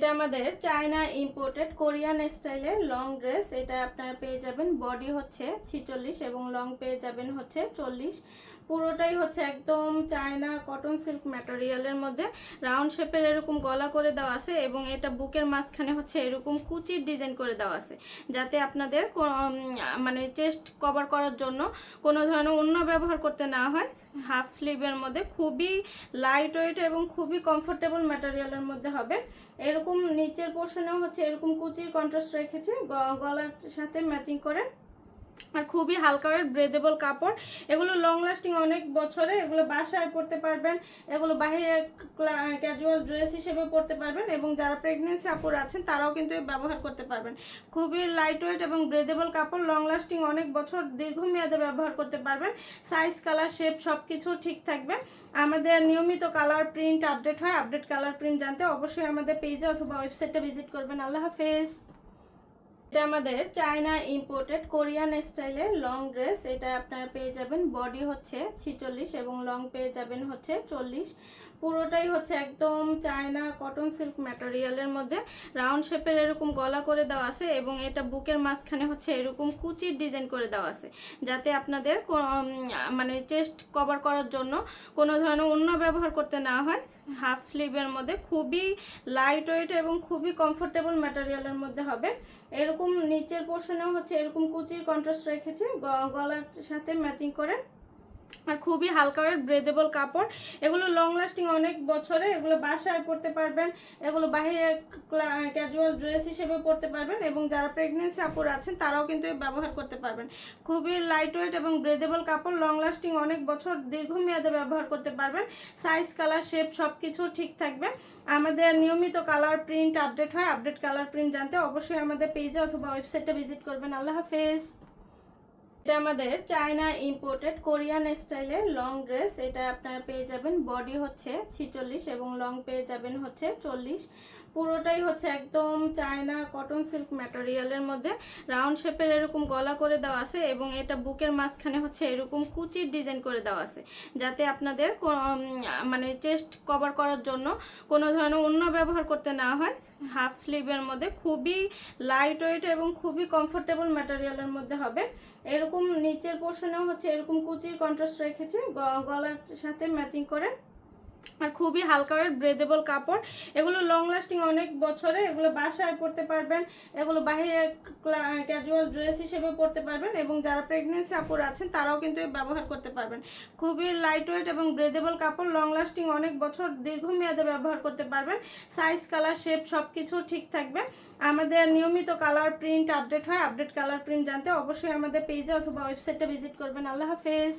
এটা আমাদের China imported Korean স্টাইলের লং ড্রেস। এটা আপনারা পেয়ে যাবেন, বডি হচ্ছে 46 এবং লং পেয়ে যাবেন হচ্ছে 40। পুরোটাই হচ্ছে একদম চায়না কটন সিল্ক ম্যাটেরিয়ালের মধ্যে রাউন্ড শেপের এরকম গলা করে দেওয়া আছে এবং এটা বুকের মাঝখানে হচ্ছে এরকম কুচির ডিজাইন করে দেওয়া আছে, যাতে আপনাদের মানে চেস্ট কভার করার জন্য কোনো ধরনের ওড়না ব্যবহার করতে না হয়। হাফ স্লিভের মধ্যে খুবই লাইট ওয়েট এবং খুবই কমফোর্টেবল ম্যাটেরিয়ালের মধ্যে হবে। এরকম নিচের পোর্শনেও হচ্ছে এরকম কুচির কন্ট্রাস্ট রেখেছে গলার সাথে ম্যাচিং করে, আর খুবই হালকা ওয়েট ব্রেদেবল কাপড়। এগুলো লং লাস্টিং অনেক বছরে, এগুলো বাসায় পরতে পারবেন, এগুলো বাইরে ক্যাজুয়াল ড্রেস হিসেবে পরতে পারবেন এবং যারা প্রেগনেন্সি আপুর আছেন তারাও কিন্তু ব্যবহার করতে পারবেন। খুবই লাইট ওয়েট এবং ব্রেদেবল কাপড়, লং লাস্টিং অনেক বছর দীর্ঘমেয়াদে ব্যবহার করতে পারবেন। সাইজ কালার শেপ সব কিছু ঠিক থাকবে। আমাদের নিয়মিত কালার প্রিন্ট আপডেট হয়। আপডেট কালার প্রিন্ট জানতে অবশ্যই আমাদের পেজে অথবা ওয়েবসাইটে ভিজিট করবেন। আল্লাহ হাফেজ। এটা আমাদের চায়না ইম্পোর্টেড কোরিয়ান স্টাইলের লং ড্রেস। এটা আপনারা পেয়ে যাবেন, বডি হচ্ছে 46 এবং লং পেয়ে যাবেন হচ্ছে 40। পুরোটাই হচ্ছে একদম চায়না কটন সিল্ক ম্যাটেরিয়ালের মধ্যে রাউন্ড শেপের এরকম গলা করে দেওয়া আছে এবং এটা বুকের মাঝখানে হচ্ছে এরকম কুচির ডিজাইন করে দেওয়া আছে, যাতে আপনাদের মানে চেস্ট কভার করার জন্য কোনো ধরনের ওড়না ব্যবহার করতে না হয়। হাফ স্লিভের মধ্যে খুবই লাইট ওয়েট এবং খুবই কমফোর্টেবল ম্যাটেরিয়ালের মধ্যে হবে। এরকম নিচের পোর্শনেও হচ্ছে এরকম কুচির কন্ট্রাস্ট রেখেছে গলার সাথে ম্যাচিং করে, আর খুবই হালকা ওয়েট ব্রেদেবল কাপড়। এগুলো লং লাস্টিং অনেক বছরে, এগুলো বাসায় পরতে পারবেন, এগুলো বাইরে ক্যাজুয়াল ড্রেস হিসেবে পরতে পারবেন এবং যারা প্রেগনেন্সি আপুর আছেন তারাও কিন্তু ব্যবহার করতে পারবেন। খুবই লাইট ওয়েট এবং ব্রেদেবল কাপড়, লং লাস্টিং অনেক বছর দীর্ঘমেয়াদে ব্যবহার করতে পারবেন। সাইজ কালার শেপ সব কিছু ঠিক থাকবে। আমাদের নিয়মিত কালার প্রিন্ট আপডেট হয়। আপডেট কালার প্রিন্ট জানতে অবশ্যই আমাদের পেজে অথবা ওয়েবসাইটে ভিজিট করবেন। আল্লাহ হাফেজ। এটা আমাদের চায়না ইম্পোর্টেড কোরিয়ান স্টাইলের লং ড্রেস। এটা আপনারা পেয়ে যাবেন, বডি হচ্ছে 46 এবং লং পেয়ে যাবেন হচ্ছে 40। পুরোটাই হচ্ছে একদম চায়না কটন সিল্ক ম্যাটেরিয়ালের মধ্যে রাউন্ড শেপের এরকম গলা করে দেওয়া আছে এবং এটা বুকের মাঝখানে হচ্ছে এরকম কুচির ডিজাইন করে দেওয়া আছে, যাতে আপনাদের মানে চেস্ট কভার করার জন্য কোনো ধরনের ওড়না ব্যবহার করতে না হয়। হাফ স্লিভের মধ্যে খুবই লাইট ওয়েট এবং খুবই কমফোর্টেবল ম্যাটেরিয়ালের মধ্যে হবে। এরকম নিচের পোর্শনেও হচ্ছে এরকম কুচির কন্ট্রাস্ট রেখেছে গলার সাথে ম্যাচিং করে, আর খুবই হালকা ওয়েট ব্রেদেবল কাপড়। এগুলো লং লাস্টিং অনেক বছরে, এগুলো বাসায় পরতে পারবেন, এগুলো বাইরে ক্যাজুয়াল ড্রেস হিসেবে পরতে পারবেন এবং যারা প্রেগনেন্সি আপুর আছেন তারাও কিন্তু ব্যবহার করতে পারবেন। খুবই লাইট ওয়েট এবং ব্রেদেবল কাপড়, লং লাস্টিং অনেক বছর দীর্ঘমেয়াদে ব্যবহার করতে পারবেন। সাইজ কালার শেপ সব কিছু ঠিক থাকবে। আমাদের নিয়মিত কালার প্রিন্ট আপডেট হয়। আপডেট কালার প্রিন্ট জানতে অবশ্যই আমাদের পেজে অথবা ওয়েবসাইটে ভিজিট করবেন। আল্লাহ হাফেজ।